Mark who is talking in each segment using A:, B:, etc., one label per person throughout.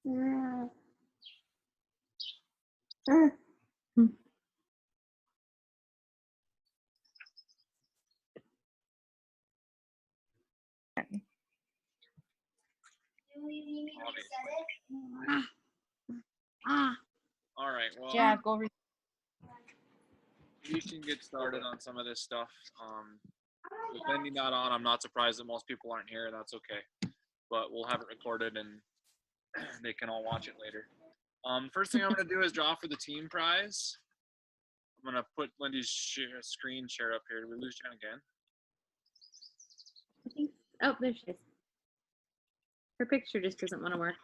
A: Mm.
B: All right. Well,
C: Jack, over.
B: we can get started on some of this stuff. With Wendy not on, I'm not surprised that most people aren't here. That's okay. But we'll have it recorded and they can all watch it later. First thing I'm going to do is draw for the team prize. I'm going to put Lindy's screen share up here. Did we lose Jen again?
A: I think. Oh, there she is. Her picture just doesn't want to work.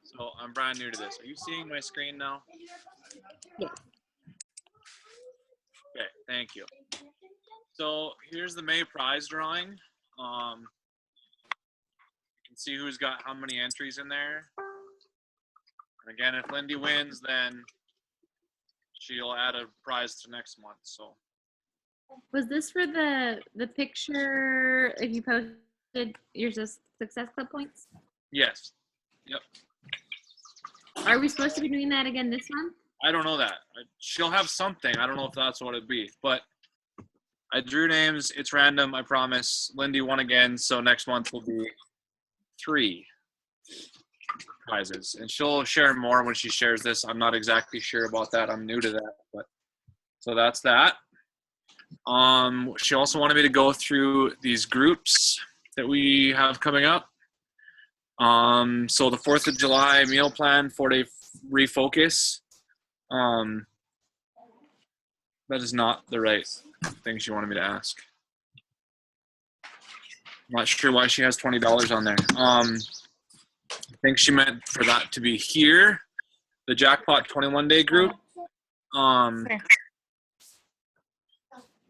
B: So I'm brand new to this. Are you seeing my screen now?
A: Yeah.
B: Okay, thank you. So here's the May prize drawing. You can see who's got how many entries in there. And again, if Lindy wins, then she'll add a prize to next month. So
A: Was this for the picture? If you posted your Success Club points,
B: yes. Yep.
A: are we supposed to be doing that again this month?
B: I don't know that. She'll have something. I don't know if that's what it'd be, but I drew names. It's random. I promise. Lindy won again. So next month will be 3 prizes, and she'll share more when she shares this. I'm not exactly sure about that. I'm new to that, but so that's that. She also wanted me to go through these groups that we have coming up. So the 4th of July meal plan, 4-day refocus. That is not the right thing she wanted me to ask. I'm not sure why she has $20 on there. I think she meant for that to be here, the Jackpot 21-day group.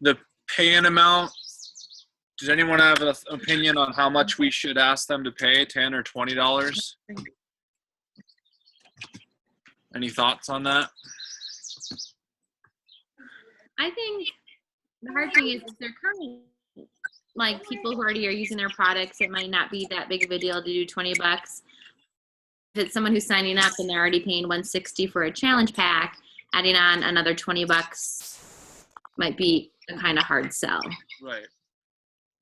B: The pay-in amount, does anyone have an opinion on how much we should ask them to pay, $10 or $20? Any thoughts on that?
A: I think the hard thing is if they're current, like people who already are using their products, it might not be that big of a deal to do $20. If it's someone who's signing up and they're already paying $160 for a challenge pack, adding on another $20 might be a kind of hard sell.
B: Right.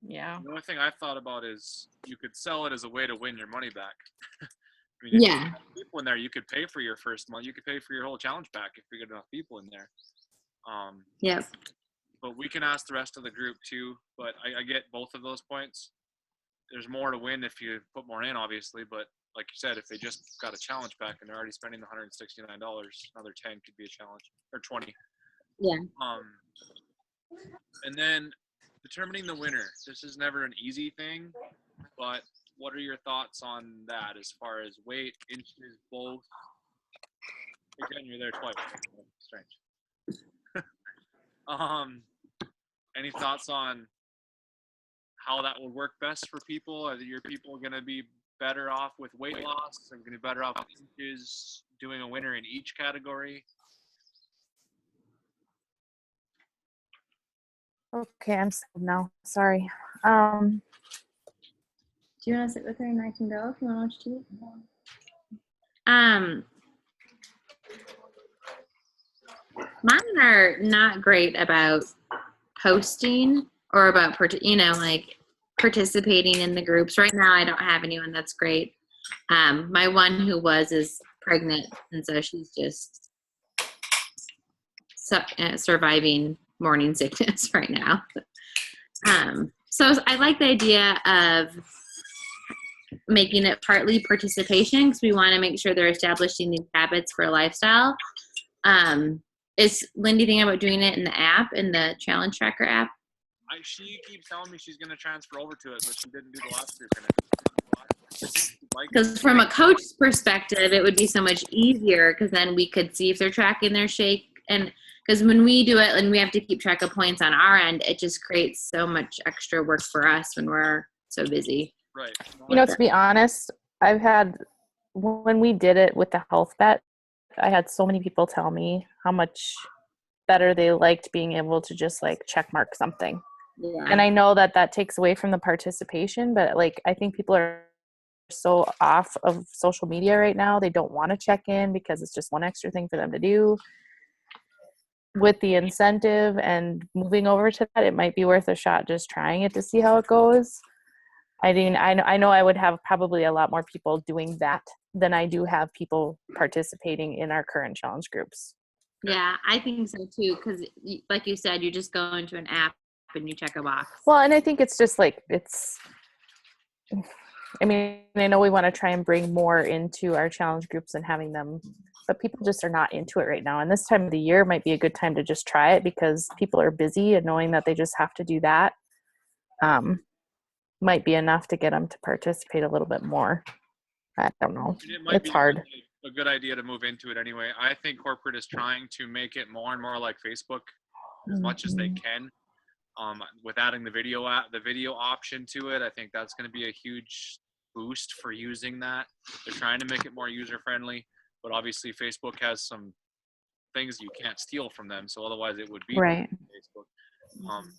C: Yeah.
B: The only thing I thought about is you could sell it as a way to win your money back. I mean, if
A: Yeah.
B: you have people in there, you could pay for your first month. You could pay for your whole challenge pack if you get enough people in there.
A: Yep.
B: But we can ask the rest of the group too. But I get both of those points. There's more to win if you put more in, obviously. But like you said, if they just got a challenge pack and they're already spending the $169, another 10 could be a challenge, or 20.
A: Yeah.
B: And then determining the winner. This is never an easy thing, but what are your thoughts on that as far as weight, inches, both? Again, you're there twice. Strange. Any thoughts on how that would work best for people? Are your people going to be better off with weight loss? Are they going to be better off with inches, doing a winner in each category?
C: Okay, I'm now. Sorry.
A: Do you want to sit with her and I can go if you want to watch TV? Mine are not great about posting or about, like participating in the groups. Right now, I don't have anyone that's great. My one who is pregnant, and so she's just surviving morning sickness right now. So I like the idea of making it partly participation because we want to make sure they're establishing these habits for a lifestyle. Is Lindy thinking about doing it in the app, in the challenge tracker app?
B: She keeps telling me she's going to transfer over to it, but she didn't do the last group.
A: Because from a coach's perspective, it would be so much easier because then we could see if they're tracking their shake. And because when we do it and we have to keep track of points on our end, it just creates so much extra work for us when we're so busy.
B: Right.
C: To be honest, when we did it with the health bet, I had so many people tell me how much better they liked being able to just like check mark something. Yeah. And I know that takes away from the participation, but like I think people are so off of social media right now. They don't want to check in because it's just one extra thing for them to do. With the incentive and moving over to that, it might be worth a shot just trying it to see how it goes. I mean, I know I would have probably a lot more people doing that than I do have people participating in our current challenge groups.
A: Yeah, I think so too. Because, like you said, you just go into an app and you check a box.
C: Well, and I think it's just like I mean, I know we want to try and bring more into our challenge groups and having them, but people just are not into it right now. And this time of the year might be a good time to just try it because people are busy, and knowing that they just have to do that might be enough to get them to participate a little bit more. I don't know.
B: It might
C: It's
B: be
C: hard.
B: a good idea to move into it anyway. I think corporate is trying to make it more and more like Facebook as much as they can. With adding the video option to it, I think that's going to be a huge boost for using that. They're trying to make it more user friendly, but obviously Facebook has some things you can't steal from them, so otherwise it would be
C: Right.
B: Facebook.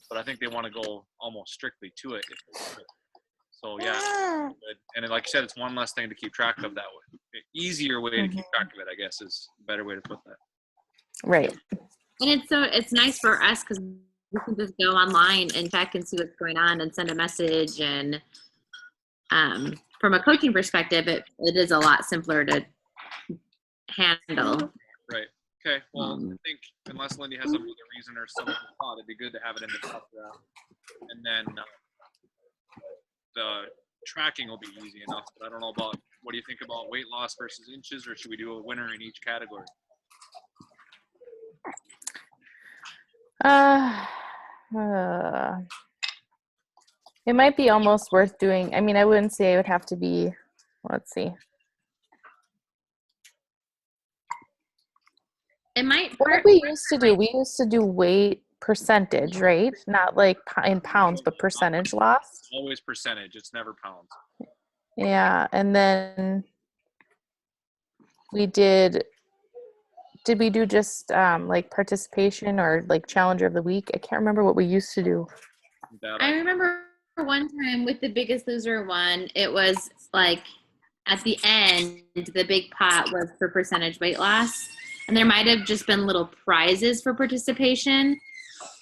B: But I think they want to go almost strictly to it. If they could. So yeah, and like you said, it's one less thing to keep track of that way. Easier way to keep track of it, I guess, is a better way to put that.
C: Right.
A: And it's nice for us because we can just go online and check and see what's going on and send a message. And from a coaching perspective, it is a lot simpler to handle.
B: Right. Okay. Well, I think unless Lindy has some other reason or some thought, it'd be good to have it in the top draft. And then the tracking will be easy enough. But I don't know about, what do you think about weight loss versus inches, or should we do a winner in each category?
C: It might be almost worth doing. I mean, I wouldn't say it would have to be, let's see.
A: It might.
C: What did we used to do? We used to do weight percentage, right? Not like in pounds, but percentage lost.
B: Always percentage. It's never pounds.
C: Yeah. And then we did we do just like participation or like challenger of the week? I can't remember what we used to do.
A: I remember one time with the Biggest Loser one, it was like at the end, the big pot was for percentage weight loss. And there might have just been little prizes for participation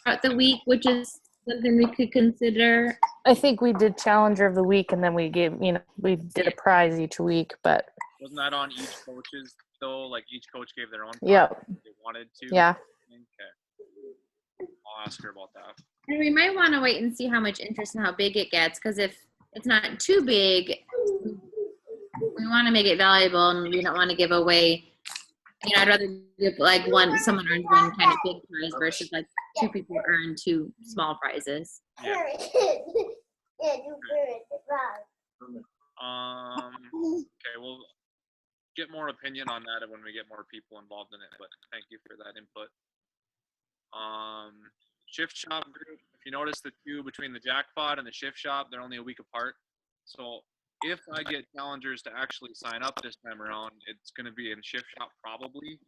A: throughout the week, which is something we could consider.
C: I think we did challenger of the week, and then we gave, we did a prize each week, but.
B: Wasn't that on each coach's though? Like each coach gave their own prize
C: Yep.
B: if they wanted to?
C: Yeah.
B: Okay. I'll ask her about that.
A: And we might want to wait and see how much interest and how big it gets, because if it's not too big, we want to make it valuable, and we don't want to give away. I'd rather give like someone earns one kind of big prize versus like two people earn two small prizes.
B: Yeah. Okay, we'll get more opinion on that when we get more people involved in it, but thank you for that input. Shift shop group, if you notice the two between the jackpot and the shift shop, they're only a week apart. So if I get challengers to actually sign up this time around, it's going to be in shift shop probably.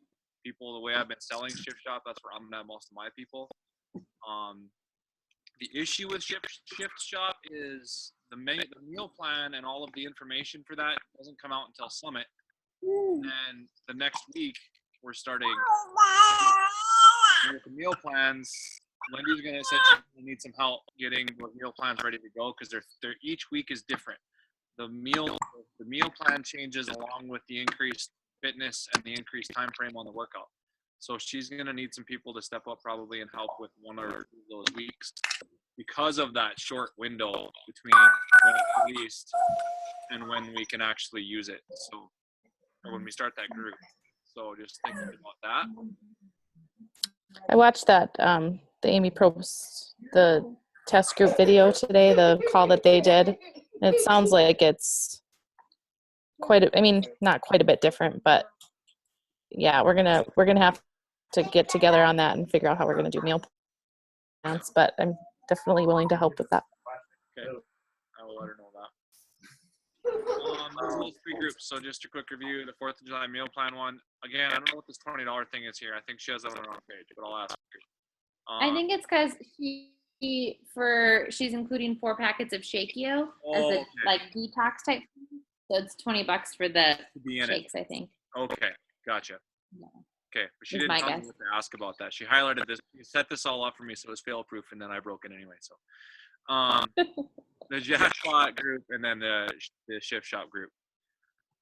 B: People, the way I've been selling shift shop, that's where I'm going to have most of my people. The issue with shift shop is the meal plan and all of the information for that doesn't come out until Summit. And the next week, we're starting with the meal plans. Lindy's going to say she needs some help getting the meal plans ready to go because they're each week is different. The meal plan changes along with the increased fitness and the increased time frame on the workout. So she's going to need some people to step up probably and help with one or two of those weeks because of that short window between when it's released and when we can actually use it. So, or when we start that group. So just thinking about that.
C: I watched that, the Amy Probst, the test group video today, the call that they did. It sounds like it's not quite a bit different, but yeah, we're gonna have to get together on that and figure out how we're gonna do meal plans. But I'm definitely willing to help with that.
B: Okay, I will let her know that. That's those three groups. So just a quick review: the 4th of July meal plan one. Again, I don't know what this $20 thing is here. I think she has that on her own page, but I'll ask her.
A: I think it's because she's including 4 packets of Shakio as a like detox type. So it's $20 for the
B: to be in it?
A: shakes, I think.
B: Okay, gotcha.
A: Yeah.
B: Okay, but she
A: Is
B: didn't
A: my
B: tell me
A: guess.
B: what to ask about that. She highlighted this. She set this all up for me, so it was fail-proof, and then I broke it anyway. So, the jackpot group and then the shift shop group.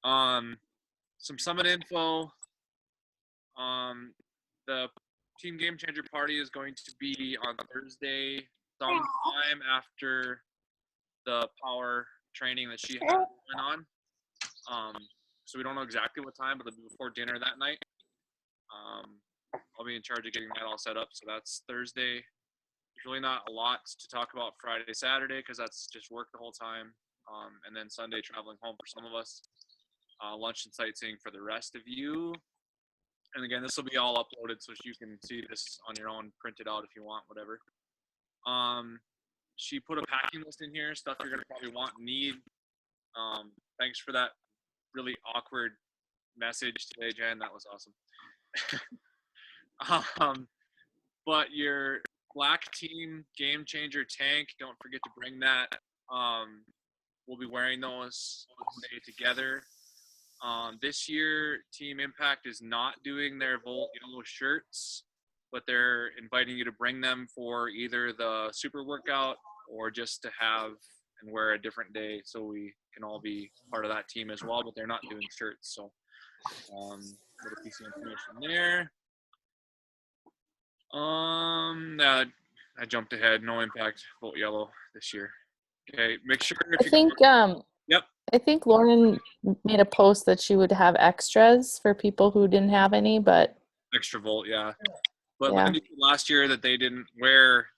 B: Some summit info. The Team Game Changer party is going to be on Thursday, sometime after the power training that she had went on. So we don't know exactly what time, but it'll be before dinner that night. I'll be in charge of getting that all set up. So that's Thursday. There's really not a lot to talk about Friday, Saturday, because that's just work the whole time. And then Sunday, traveling home for some of us. Lunch and sightseeing for the rest of you. And again, this will be all uploaded so you can see this on your own, print it out if you want, whatever. She put a packing list in here, stuff you're going to probably want and need. Thanks for that really awkward message today, Jen. That was awesome. But your Black Team Game Changer tank, don't forget to bring that. We'll be wearing those together. This year, Team Impact is not doing their Volt Yellow shirts, but they're inviting you to bring them for either the super workout or just to have and wear a different day so we can all be part of that team as well, but they're not doing shirts. So, little piece of information there. I jumped ahead. No Impact Volt Yellow this year. Okay, make sure if Yep.
C: I think Lauren made a post that she would have extras for people who didn't have any, but
B: extra Volt, yeah. But
C: Yeah.
B: Lindy said last year that they didn't wear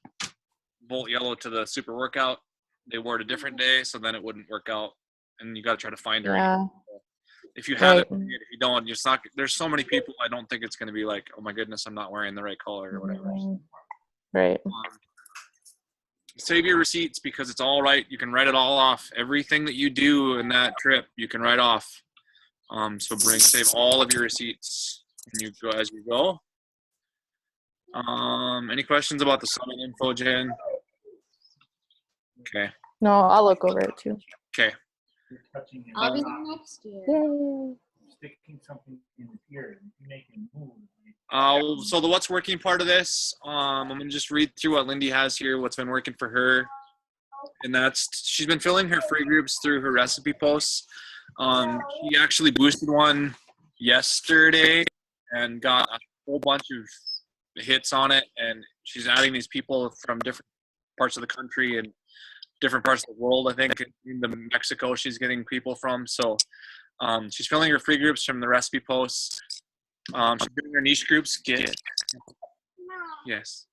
B: Volt Yellow to the super workout. They wore it a different day, so then it wouldn't work out, and you got to try to find her.
C: yeah.
B: If you have it,
C: Right.
B: if you don't, you're not. There's so many people. I don't think it's going to be like, oh my goodness, I'm not wearing the right color or whatever.
C: Right.
B: Save your receipts because it's all right. You can write it all off. Everything that you do in that trip, you can write off. So save all of your receipts and you go as you go. Any questions about the summit info, Jen? Okay.
C: No, I'll look over it too.
B: Okay.
A: I'll be there next year.
C: Yay.
D: Sticking something in his ear and making move.
B: So the what's working part of this, I'm gonna just read through what Lindy has here, what's been working for her, and that's she's been filling her free groups through her recipe posts. She actually boosted one yesterday and got a whole bunch of hits on it, and she's adding these people from different parts of the country and different parts of the world. I think in Mexico she's getting people from. So she's filling her free groups from the recipe posts. She's doing her niche groups. Yes.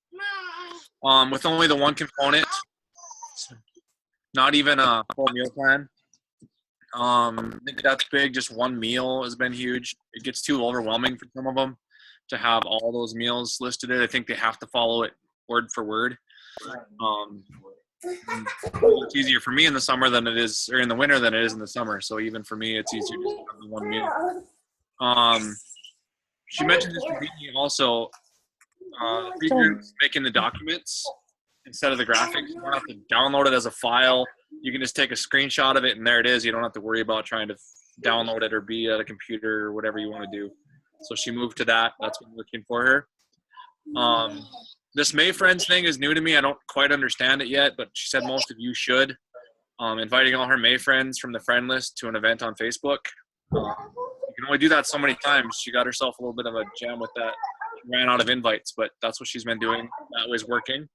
B: With only the one component, not even a full meal plan. I think that's big. Just one meal has been huge. It gets too overwhelming for some of them to have all those meals listed. I think they have to follow it word for word. It's easier for me in the summer than it is, or in the winter than it is in the summer. So even for me, it's easier to have the one meal. She mentioned this to me also. Free groups making the documents instead of the graphics. You don't have to download it as a file. You can just take a screenshot of it, and there it is. You don't have to worry about trying to download it or be at a computer or whatever you want to do. So she moved to that. That's been working for her. This May Friends thing is new to me. I don't quite understand it yet, but she said most of you should. Inviting all her May friends from the friend list to an event on Facebook. You can only do that so many times. She got herself a little bit of a jam with that. She ran out of invites, but that's what she's been doing. That was working.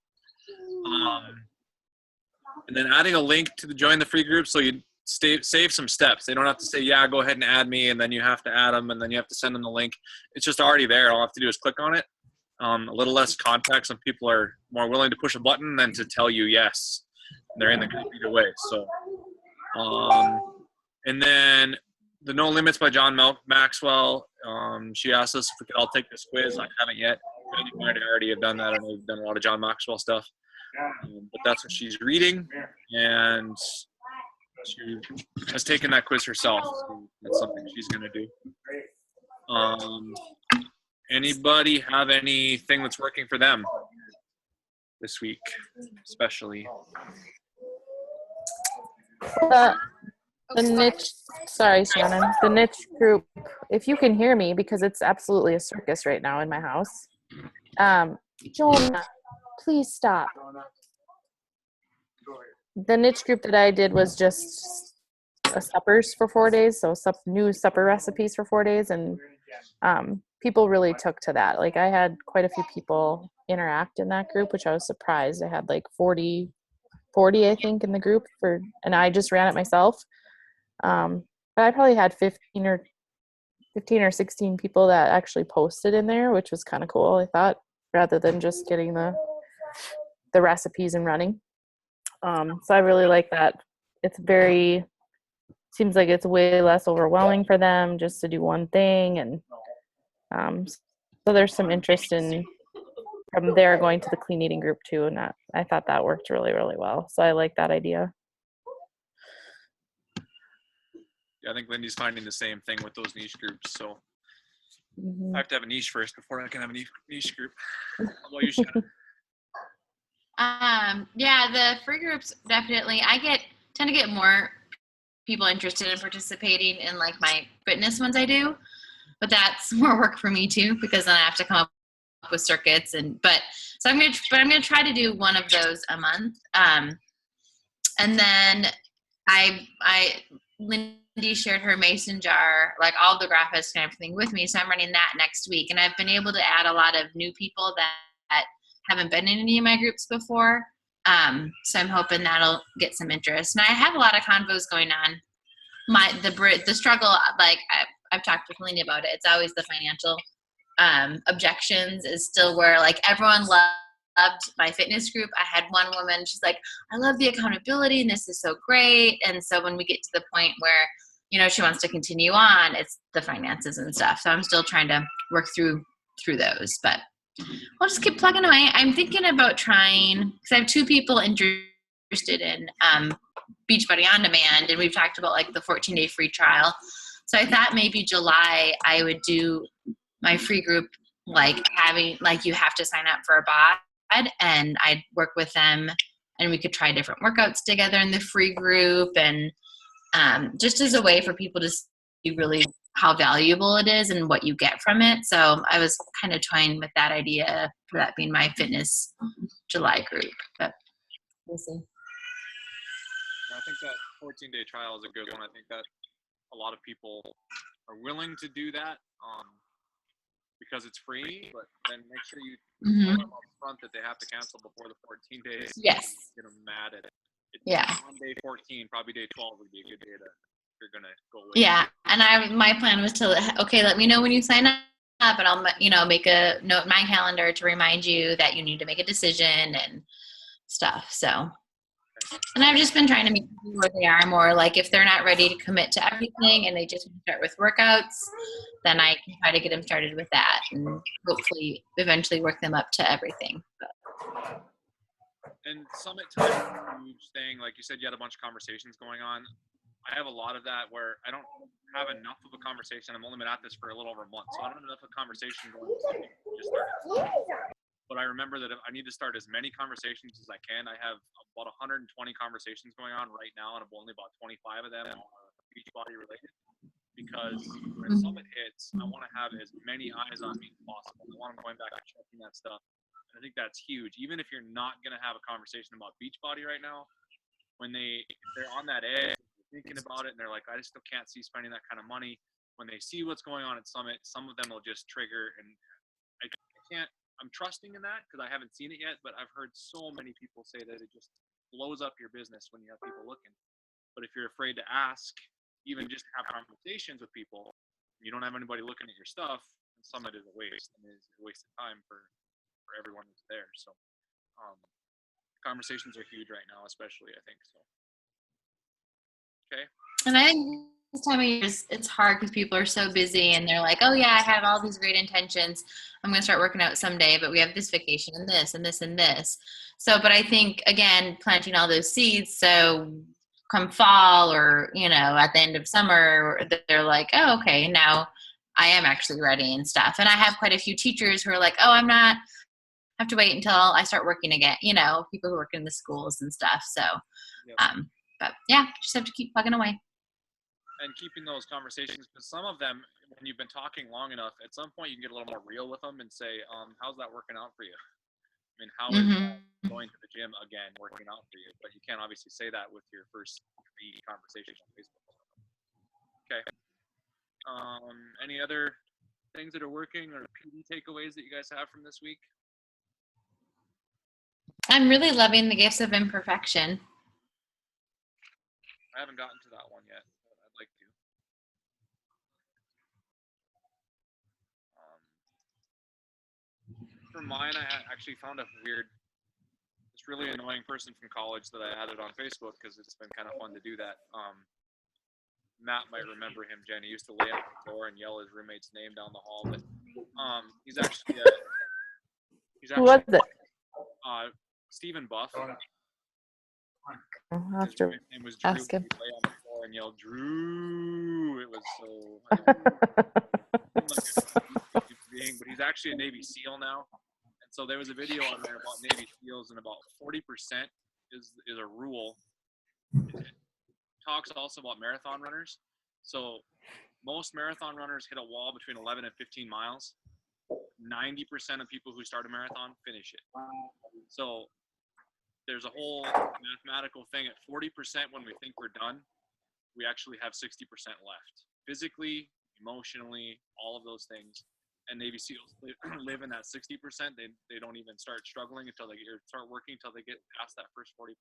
B: And then adding a link to join the free group so you save some steps. They don't have to say, yeah, go ahead and add me, and then you have to add them, and then you have to send them the link. It's just already there. All I have to do is click on it. A little less contact. Some people are more willing to push a button than to tell you yes. They're in the group either way. So, and then the No Limits by John Maxwell. She asked us if we could all take this quiz. I haven't yet. I might already have done that. I know we've done a lot of John Maxwell stuff. But that's what she's reading, and she has taken that quiz herself. So that's something she's going to do. Anybody have anything that's working for them this week, especially?
C: The niche, sorry, Shannon, the niche group, if you can hear me, because it's absolutely a circus right now in my house. Jonah, please stop. The niche group that I did was just suppers for 4 days, so new supper recipes for 4 days, and people really took to that. Like I had quite a few people interact in that group, which I was surprised. I had like 40 I think in the group and I just ran it myself. But I probably had 15 or 16 people that actually posted in there, which was kind of cool, I thought, rather than just getting the recipes and running. So I really like that. Seems like it's way less overwhelming for them just to do one thing. And so there's some interest from there going to the clean eating group too. And I thought that worked really, really well. So I like that idea.
B: Yeah, I think Lindy's finding the same thing with those niche groups. So
C: Mm-hmm.
B: I have to have a niche first before I can have a niche group. Well, you should.
A: Yeah, the free groups definitely. Tend to get more people interested in participating in like my fitness ones I do, but that's more work for me too because then I have to come up with circuits so I'm gonna try to do one of those a month. And then Lindy shared her mason jar, like all the graphics and everything with me. So I'm running that next week. And I've been able to add a lot of new people that haven't been in any of my groups before. So I'm hoping that'll get some interest. And I have a lot of convos going on. The struggle, like I've talked with Lindy about it. It's always the financial objections is still where like everyone loved my fitness group. I had one woman, she's like, I love the accountability and this is so great. And so when we get to the point where, she wants to continue on, it's the finances and stuff. So I'm still trying to work through those, but we'll just keep plugging away. I'm thinking about trying, because I have 2 people interested in Beachbody On Demand, and we've talked about like the 14-day free trial. So I thought maybe July I would do my free group, like you have to sign up for a bod, and I'd work with them and we could try different workouts together in the free group, and just as a way for people to see really how valuable it is and what you get from it. So I was kind of toying with that idea for that being my fitness July group, but we'll see.
B: I think that 14-day trial is a good one. I think that a lot of people are willing to do that because it's free, but then make sure you tell them up front that they have to cancel before the 14 days.
A: Yes.
B: Get them mad at it.
A: Yeah.
B: On day 14, probably day 12 would be a good day to, if you're going to go away.
A: Yeah. And my plan was to, let me know when you sign up, and I'll, make a note in my calendar to remind you that you need to make a decision and stuff. So, and I've just been trying to meet people where they are more like if they're not ready to commit to everything and they just want to start with workouts, then I can try to get them started with that and hopefully eventually work them up to everything.
B: And Summit time is a huge thing. Like you said, you had a bunch of conversations going on. I have a lot of that where I don't have enough of a conversation. I've only been at this for a little over a month, so I don't have enough of a conversation going on. Just started. But I remember that I need to start as many conversations as I can. I have about 120 conversations going on right now, and only about 25 of them are Beachbody related. Because when Summit hits, I want to have as many eyes on me as possible. I want them going back and checking that stuff. And I think that's huge. Even if you're not going to have a conversation about Beachbody right now, when they're on that edge, thinking about it, and they're like, I just still can't see spending that kind of money. When they see what's going on at Summit, some of them will just trigger, and I can't. I'm trusting in that because I haven't seen it yet, but I've heard so many people say that it just blows up your business when you have people looking. But if you're afraid to ask, even just have conversations with people, you don't have anybody looking at your stuff, and Summit is a waste, and it's a waste of time for everyone that's there. So conversations are huge right now, especially, I think. So. Okay.
A: And I think this time of year it's hard because people are so busy and they're like, oh yeah, I have all these great intentions. I'm going to start working out someday, but we have this vacation and this and this and this. So, but I think again, planting all those seeds. So come fall or, at the end of summer, they're like, oh, okay, now I am actually ready and stuff. And I have quite a few teachers who are like, oh, I have to wait until I start working again. People who work in the schools and stuff. So,
B: Yep.
A: but yeah, just have to keep plugging away.
B: and keeping those conversations, because some of them, when you've been talking long enough, at some point you can get a little more real with them and say, how's that working out for you? I mean, how is going to the gym again working out for you? But you can't obviously say that with your first 3 conversations on Facebook. Okay. Any other things that are working or PD takeaways that you guys have from this week?
A: I'm really loving the gifts of imperfection.
B: I haven't gotten to that one yet, but I'd like to. For mine, I actually found a this really annoying person from college that I added on Facebook because it's been kind of fun to do that. Matt might remember him, Jen. He used to lay on the floor and yell his roommate's name down the hall. But he's actually
C: Who was it?
B: Stephen Buff.
C: I'll have to
B: His name was Drew.
C: ask him.
B: He'd lay on the floor and yell, "Drew!" It was so. But he's actually a Navy SEAL now, and so there was a video on there about Navy SEALs, and about 40% is a rule. It talks also about marathon runners. So most marathon runners hit a wall between 11 and 15 miles. 90% of people who start a marathon finish it. So there's a whole mathematical thing. At 40% when we think we're done, we actually have 60% left. Physically, emotionally, all of those things. And Navy SEALs live in that 60%. They don't even start struggling until they start working until they get past that first 40%.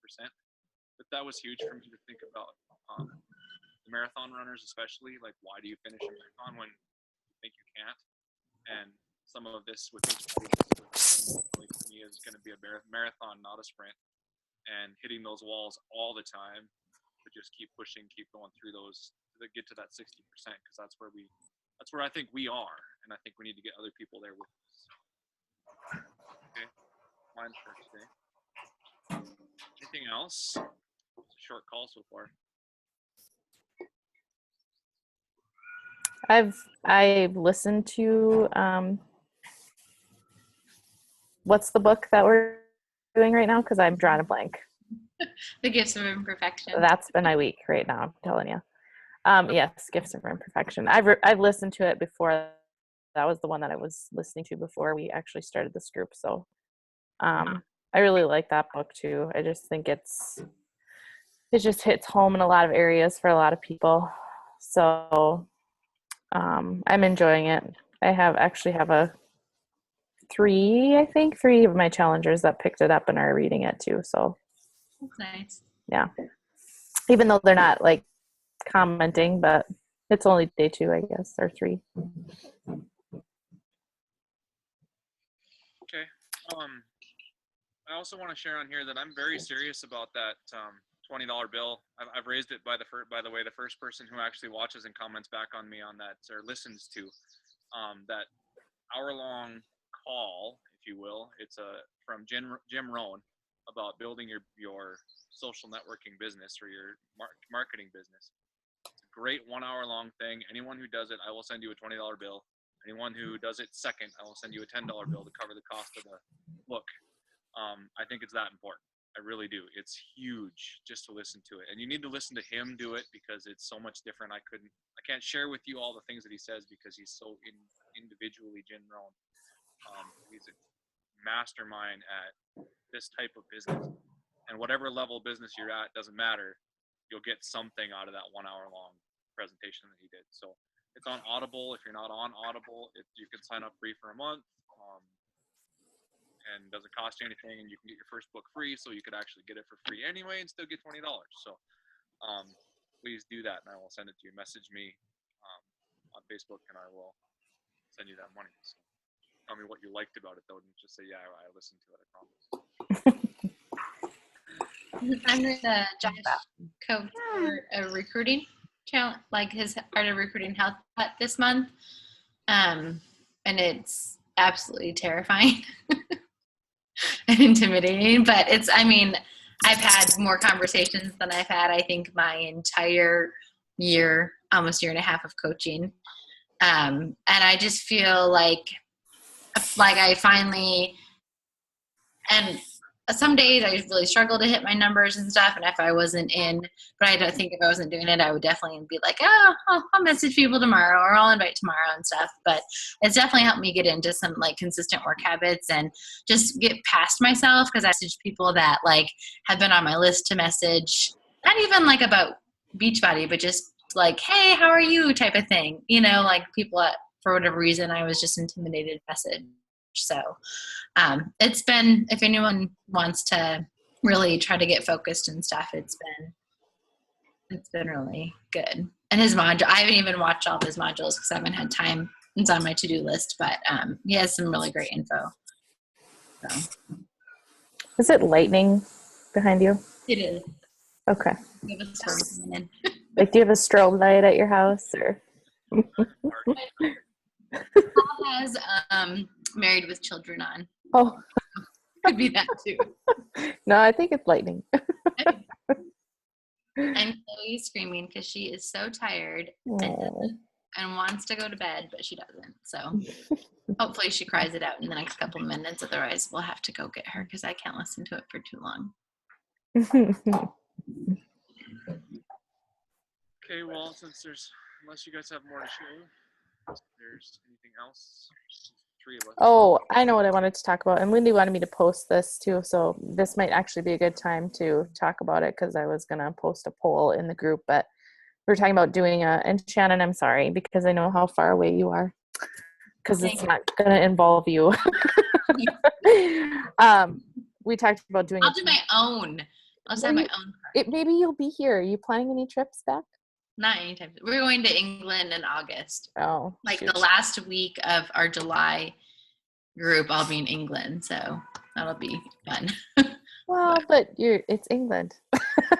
B: But that was huge for me to think about. The marathon runners, especially, like, why do you finish a marathon when you think you can't? And some of this with each like, for me is going to be a marathon, not a sprint. And hitting those walls all the time, but just keep pushing, keep going through those to get to that 60%, because that's where I think we are, and I think we need to get other people there with us. Okay, mine's for today. Anything else? It's a short call so far.
C: I've listened to what's the book that we're doing right now? Because I'm drawing a blank.
A: The gifts of imperfection.
C: That's been my week right now, I'm telling you. Yes, Gifts of Imperfection. I've listened to it before. That was the one that I was listening to before we actually started this group. So I really like that book too. I just think it just hits home in a lot of areas for a lot of people. So I'm enjoying it. I actually have three of my challengers that picked it up and are reading it too. So
A: that's nice.
C: Yeah. Even though they're not like commenting, but it's only day 2, I guess, or 3.
B: Okay. I also want to share on here that I'm very serious about that $20 bill. I've raised it by the way, the first person who actually watches and comments back on me on that, or listens to that hour-long call, if you will. It's from Jim Rohn about building your social networking business or your marketing business. It's a great 1 hour long thing. Anyone who does it, I will send you a $20 bill. Anyone who does it second, I will send you a $10 bill to cover the cost of the book. I think it's that important. I really do. It's huge just to listen to it. And you need to listen to him do it because it's so much different. I can't share with you all the things that he says because he's so individually Jim Rohn. He's a mastermind at this type of business. And whatever level of business you're at, doesn't matter. You'll get something out of that 1 hour long presentation that he did. So it's on Audible. If you're not on Audible, you can sign up free for a month. And doesn't cost you anything, and you can get your first book free, so you could actually get it for free anyway and still get $20. So please do that, and I will send it to you. Message me on Facebook, and I will send you that money. So tell me what you liked about it, though, and just say, yeah, I listened to it, I promise.
A: I'm with Josh Cove for a recruiting challenge, like his Art of Recruiting Health Cut this month. And it's absolutely terrifying and intimidating, but I've had more conversations than I've had, I think, my entire year, almost year and a half of coaching. And I just feel like I finally, and some days I really struggle to hit my numbers and stuff. And if I wasn't in, but I don't think if I wasn't doing it, I would definitely be like, oh, I'll message people tomorrow or I'll invite tomorrow and stuff. But it's definitely helped me get into some like consistent work habits and just get past myself, because I message people that like have been on my list to message, not even like about Beachbody, but just like, hey, how are you type of thing. You know, like people that for whatever reason I was just intimidated to message. So it's been, if anyone wants to really try to get focused and stuff, it's been really good. And his module, I haven't even watched all of his modules because I haven't had time. It's on my to-do list, but he has some really great info. So
C: Is it lightning behind you?
A: it is.
C: Okay.
A: We have a storm coming in.
C: Like, do you have a strobe light at your house, or?
A: Paul has Married with Children on.
C: Oh,
A: Could be that too.
C: no, I think it's lightning.
A: And Chloe's screaming because she is so tired
C: Oh.
A: and wants to go to bed, but she doesn't. So hopefully she cries it out in the next couple of minutes. Otherwise, we'll have to go get her because I can't listen to it for too long.
B: Okay, well, unless you guys have more to show, if there's anything else. 3 of us.
C: Oh, I know what I wanted to talk about. And Lindy wanted me to post this too. So this might actually be a good time to talk about it, because I was going to post a poll in the group. But we were talking about doing and Shannon, I'm sorry, because I know how far away you are, because it's not going to involve you. We talked about doing
A: I'll do my own. I'll set my own.
C: Maybe you'll be here. Are you planning any trips back?
A: Not anytime. We're going to England in August.
C: Oh,
A: Like
C: shoot.
A: the last week of our July group, I'll be in England. So that'll be fun.
C: Well, but it's England.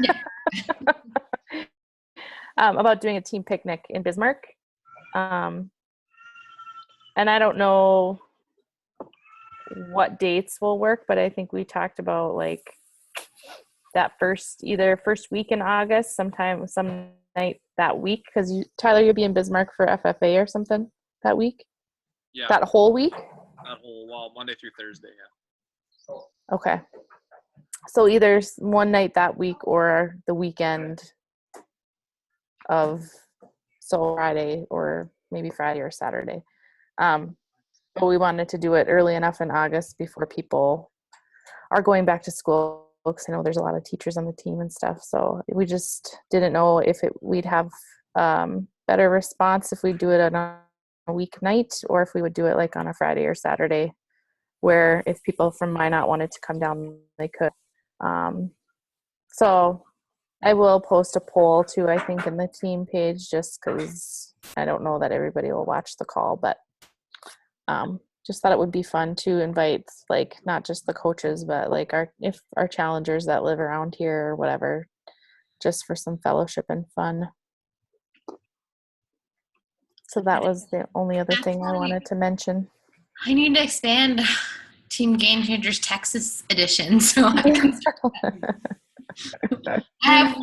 A: Yeah.
C: About doing a team picnic in Bismarck. And I don't know what dates will work, but I think we talked about like that either first week in August, some night that week, because Tyler, you'll be in Bismarck for FFA or something that week.
B: Yeah,
C: That whole week.
B: Monday through Thursday. Yeah.
C: Okay. So either one night that week or the weekend of, so Friday, or maybe Friday or Saturday. But we wanted to do it early enough in August before people are going back to school, because I know there's a lot of teachers on the team and stuff. So we just didn't know if we'd have better response if we do it on a weeknight, or if we would do it like on a Friday or Saturday, where if people from Minot wanted to come down, they could. So I will post a poll too, I think, in the team page, just because I don't know that everybody will watch the call, but just thought it would be fun to invite, like, not just the coaches, but like our challengers that live around here or whatever, just for some fellowship and fun. So that was the only other thing I wanted to mention.
A: I need to expand Team Game Changers Texas edition. So I can I have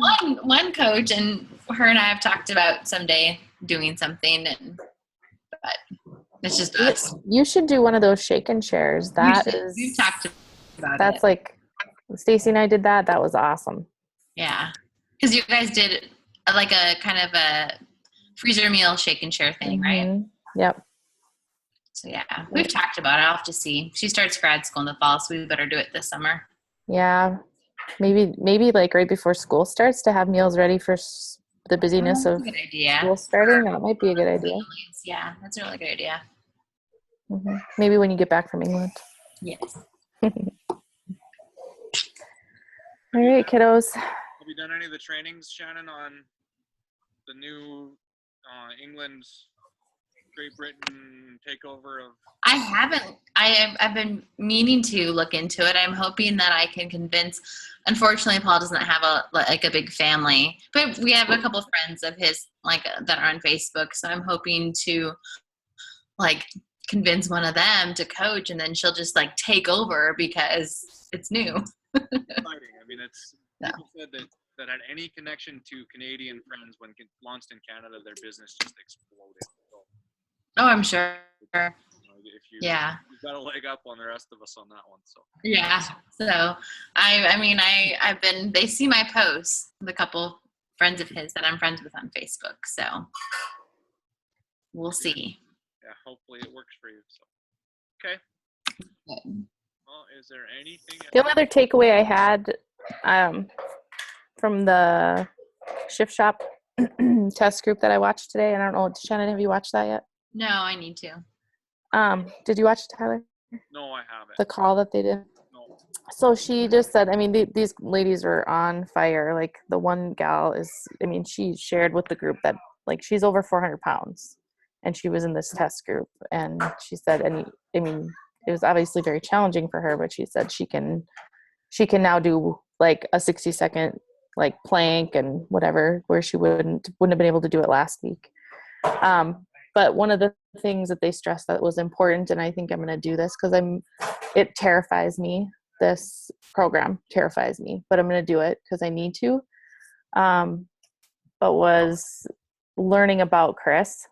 A: one coach, and her and I have talked about someday doing something, but it's just us.
C: You should do one of those shake and shares.
A: We've talked about
C: that's
A: it.
C: like Stacy and I did that. That was awesome.
A: Yeah, because you guys did like a kind of a freezer meal shake and share thing, right?
C: Yep.
A: So yeah, we've talked about it. I'll have to see. She starts grad school in the fall, so we better do it this summer.
C: Yeah, maybe like right before school starts, to have meals ready for the busyness of
A: Good idea.
C: school starting. That might be a good idea.
A: Yeah, that's a really good idea.
C: Maybe when you get back from England.
A: Yes.
C: All right, kiddos.
B: Have you done any of the trainings, Shannon, on the new England, Great Britain takeover of?
A: I haven't. I've been meaning to look into it. I'm hoping that I can convince. Unfortunately, Paul doesn't have a big family, but we have a couple friends of his that are on Facebook. So I'm hoping to convince one of them to coach, and then she'll just take over because it's new.
B: Exciting. I mean, people said that had any connection to Canadian friends when launched in Canada, their business just exploded. So,
A: Oh, I'm sure.
B: get
A: Yeah.
B: you've got a leg up on the rest of us on that one. So
A: Yeah. So I've been, they see my posts, the couple friends of his that I'm friends with on Facebook. So we'll see.
B: yeah, hopefully it works for you. So okay.
A: Good.
B: Well, is there anything?
C: The only other takeaway I had from the Shift Shop test group that I watched today, and I don't know, Shannon, have you watched that yet?
A: No, I need to.
C: Did you watch it, Tyler?
B: No, I haven't.
C: The call that they did?
B: No.
C: So she just said, I mean, these ladies were on fire. Like the one gal is, I mean, she shared with the group that like she's over 400 pounds and she was in this test group. And she said, I mean, it was obviously very challenging for her, but she said she can now do like a 60-second like plank and whatever, where she wouldn't have been able to do it last week. But one of the things that they stressed that was important, and I think I'm going to do this because it terrifies me. This program terrifies me, but I'm going to do it because I need to. But was learning about Chris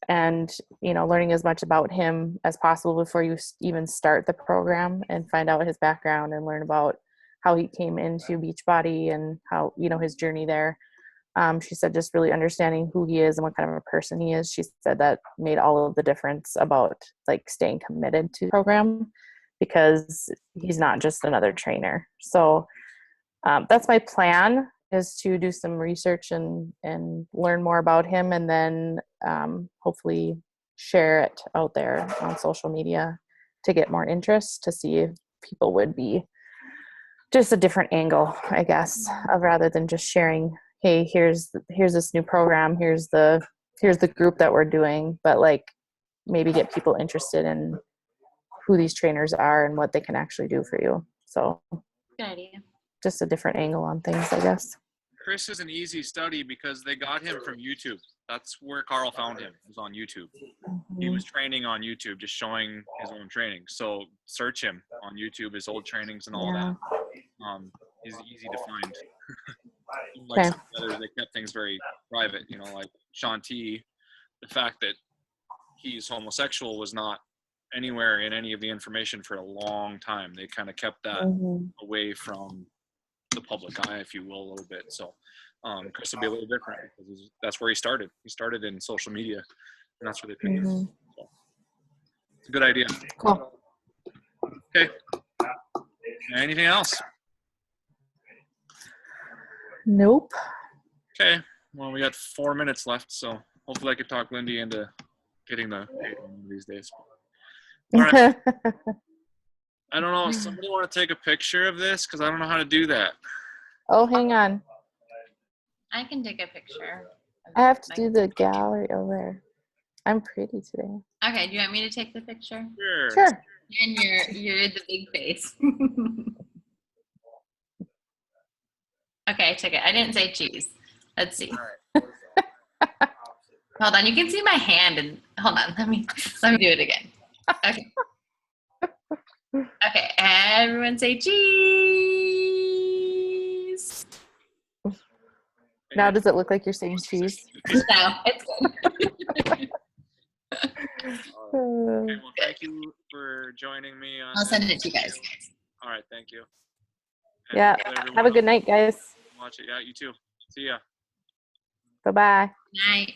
C: and, learning as much about him as possible before you even start the program, and find out his background and learn about how he came into Beachbody and how, his journey there. She said just really understanding who he is and what kind of a person he is. She said that made all of the difference about like staying committed to the program, because he's not just another trainer. So that's my plan, is to do some research and learn more about him, and then hopefully share it out there on social media to get more interest, to see if people would be just a different angle, I guess, of rather than just sharing, hey, here's this new program, here's the group that we're doing, but like maybe get people interested in who these trainers are and what they can actually do for you. So
A: Good idea.
C: just a different angle on things, I guess.
B: Chris is an easy study because they got him from YouTube. That's where Carl found him, was on YouTube. He was training on YouTube, just showing his own training. So search him on YouTube, his old trainings and all that. He's easy to find. Like some others, they kept things very private, like Shaun T. The fact that he's homosexual was not anywhere in any of the information for a long time. They kind of kept that away from the public eye, if you will, a little bit. So Chris will be a little different because that's where he started. He started in social media, and that's where they picked him. So it's a good idea.
C: Cool.
B: Okay. Anything else?
C: Nope.
B: Okay. Well, we got 4 minutes left, so hopefully I could talk Lindy into getting the paid one these days. All right. I don't know. Somebody want to take a picture of this? Because I don't know how to do that.
C: Oh, hang on.
A: I can take a picture.
C: I have to do the gallery over there. I'm pretty today.
A: Okay, do you want me to take the picture?
C: Sure.
A: And you're the big face. Okay, I took it. I didn't say cheese. Let's see. Hold on, you can see my hand, and hold on, let me do it again. Okay. Okay, everyone say cheese.
C: Now does it look like you're saying cheese?
A: No, it's good.
B: Okay, well, thank you for joining me.
A: I'll send it to you guys.
B: All right, thank you. And
C: Yeah. Have a good night, guys.
B: Watch it. Yeah, you too. See ya.
C: Bye-bye.
A: Night.